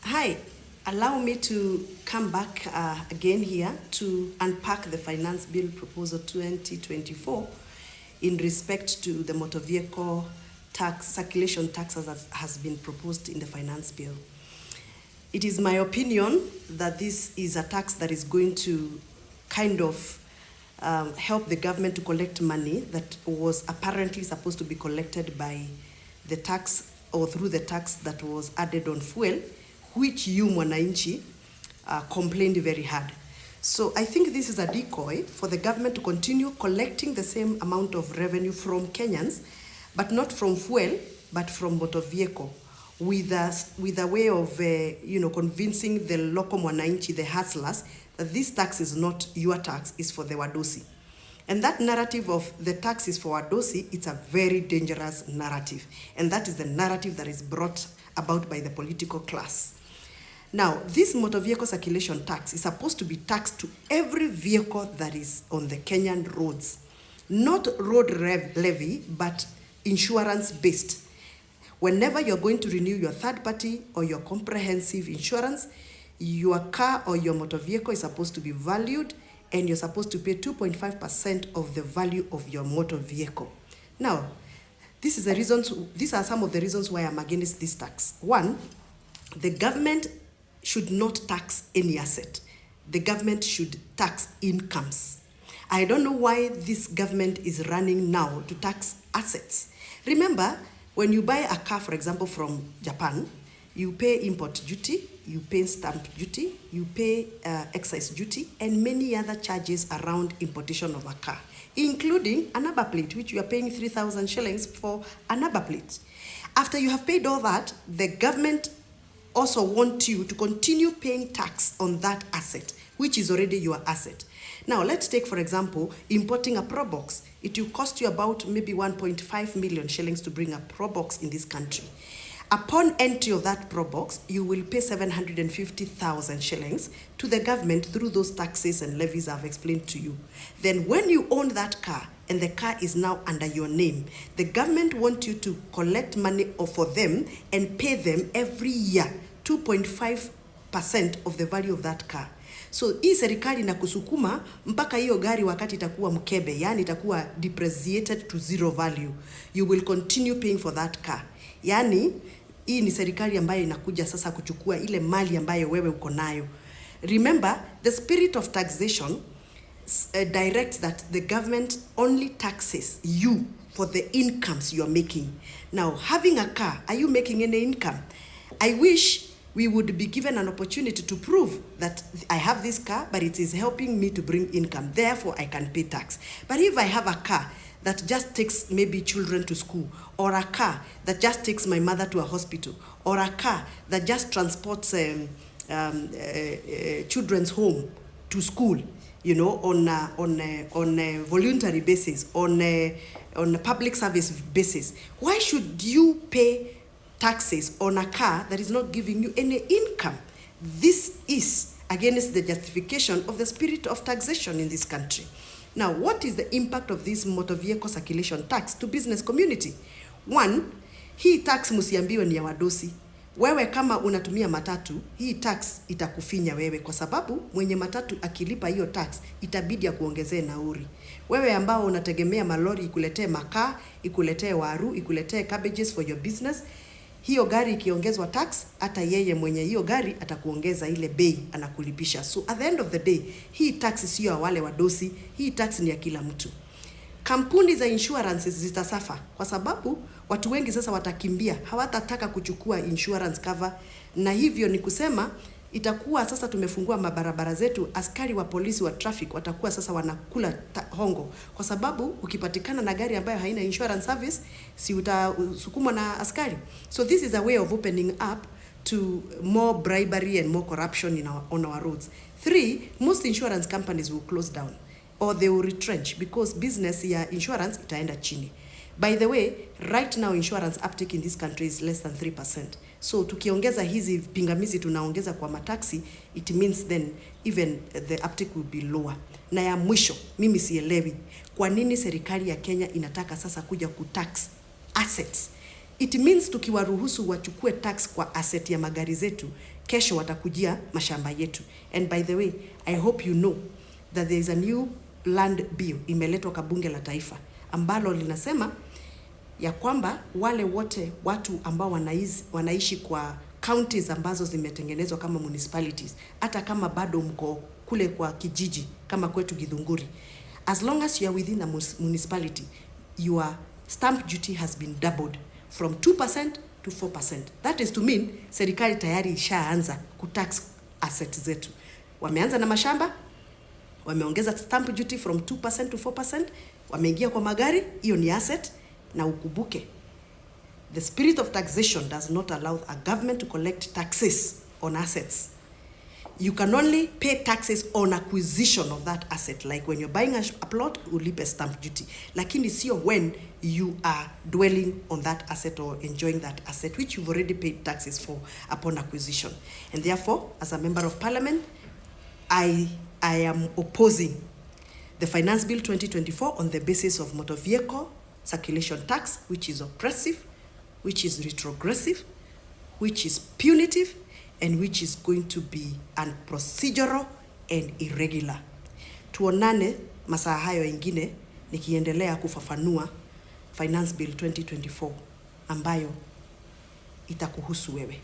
Hi, allow me to come back again here to unpack the Finance Bill Proposal 2024 in respect to the motor vehicle tax, circulation tax as has been proposed in the Finance Bill. It is my opinion that this is a tax that is going to kind of help the government to collect money that was apparently supposed to be collected by the tax or through the tax that was added on fuel, which you mwananchi complained very hard. So I think this is a decoy for the government to continue collecting the same amount of revenue from Kenyans, but not from fuel, but from motor vehicle, with a way of convincing the local mwananchi, the hustlers, that this tax is not your tax, it's for the wadosi. And that narrative of the tax is for wadosi, it's a very dangerous narrative. And that is the narrative that is brought about by the political class. Now, this motor vehicle circulation tax is supposed to be taxed to every vehicle that is on the Kenyan roads. Not road levy, but insurance-based. Whenever you're going to renew your third party or your comprehensive insurance, your car or your motor vehicle is supposed to be valued and you're supposed to pay 2.5% of the value of your motor vehicle. Now, these are some of the reasons why I'm against this tax. One, the government should not tax any asset. The government should tax incomes. I don't know why this government is running now to tax assets. Remember, when you buy a car, for example, from Japan, you pay import duty, you pay stamp duty, you pay excise duty, and many other charges around importation of a car, including a number plate, which you are paying 3,000 shillings for a number plate. After you have paid all that, the government also want you to continue paying tax on that asset, which is already your asset. Now, let's take, for example, importing a Pro Box. It will cost you about maybe 1.5 million shillings to bring a Pro Box in this country. Upon entry of that Pro Box, you will pay 750,000 shillings to the government through those taxes and levies I've explained to you. Then when you own that car, and the car is now under your name, the government wants you to collect money for them and pay them every year 2.5% of the value of that car. So hii serikali na kusukuma mpaka hiyo gari wakati itakuwa mkebe, yani itakuwa depreciated to zero value. You will continue paying for that car. Yani hii ni serikali ambayo inakuja sasa kuchukua ile mali ambayo wewe uko nayo. Remember, the spirit of taxation directs that the government only taxes you for the incomes you are making. Now, having a car, are you making any income? I wish we would be given an opportunity to prove that I have this car, but it is helping me to bring income. Therefore, I can pay tax. But if I have a car that just takes maybe children to school, or a car that just takes my mother to a hospital, or a car that just transports children's home to school, on a voluntary basis, on a public service basis, why should you pay taxes on a car that is not giving you any income? This is against the justification of the spirit of taxation in this country. Now, what is the impact of this motor vehicle circulation tax to business community? One, hii tax musiambiwe ni ya wadosi. Wewe kama unatumia matatu, hii tax itakufinya wewe kwa sababu mwenye matatu akilipa hiyo tax itabidi kuongezea nauri. Wewe ambao unategemea malori ikuletee makaa, ikuletee waru, ikuletee cabbages for your business, hiyo gari ikiongezwa tax, hata yeye mwenye hiyo gari atakuongeza ile bei anakulipisha. So at the end of the day, hii tax sio ya wale wadosi, hii tax ni ya kila mtu. Kampuni za insurance zitasafa kwa sababu watu wengi sasa watakimbia, hawatataka kuchukua insurance cover, na hivyo ni kusema itakuwa sasa tumefungua mabarabara zetu, askari wa polisi wa traffic watakuwa sasa wanakula hongo kwa sababu ukipatikana na gari ambayo haina insurance service, si utasukumwa na askari. So this is a way of opening up to more bribery and more corruption on our roads. 3, most insurance companies will close down or they will retrench because business ya insurance itaenda chini. By the way, right now insurance uptake in this country is less than 3%. So tukiongeza hizi pingamizi tunaongeza kwa mataxi, it means then even the uptake will be lower. Na ya mwisho, mimi sielewi kwa nini serikali ya Kenya inataka sasa kuja kutax assets. It means tukiwaruhusu wachukue tax kwa asset ya magari zetu, kesho watakujia mashamba yetu. And by the way, I hope you know that there is a new land bill imeletwa kwa bunge la taifa ambalo linasema ya kwamba wale wote watu ambao wanaishi kwa counties ambazo zimetengenezwa kama municipalities, hata kama bado mko kule kwa kijiji kama kwetu Githunguri, as long as you are within a municipality, your stamp duty has been doubled from 2% to 4%. That is to mean serikali tayari ishaanza kutax assets zetu. Wameanza na mashamba, wameongeza stamp duty from 2% to 4%, wameingia kwa magari, hiyo ni asset. Na ukubuke, the spirit of taxation does not allow a government to collect taxes on assets. You can only pay taxes on acquisition of that asset, like when you're buying a plot, ulipe stamp duty. Lakini sio when you are dwelling on that asset or enjoying that asset, which you've already paid taxes for upon acquisition. And therefore, as a member of parliament, I am opposing the Finance Bill 2024 on the basis of motor vehicle circulation tax, which is oppressive, which is retrogressive, which is punitive, and which is going to be unprocedural and irregular. Tuonane masaa hayo ingine nikiendelea kufafanua Finance Bill 2024 ambayo itakuhusu wewe.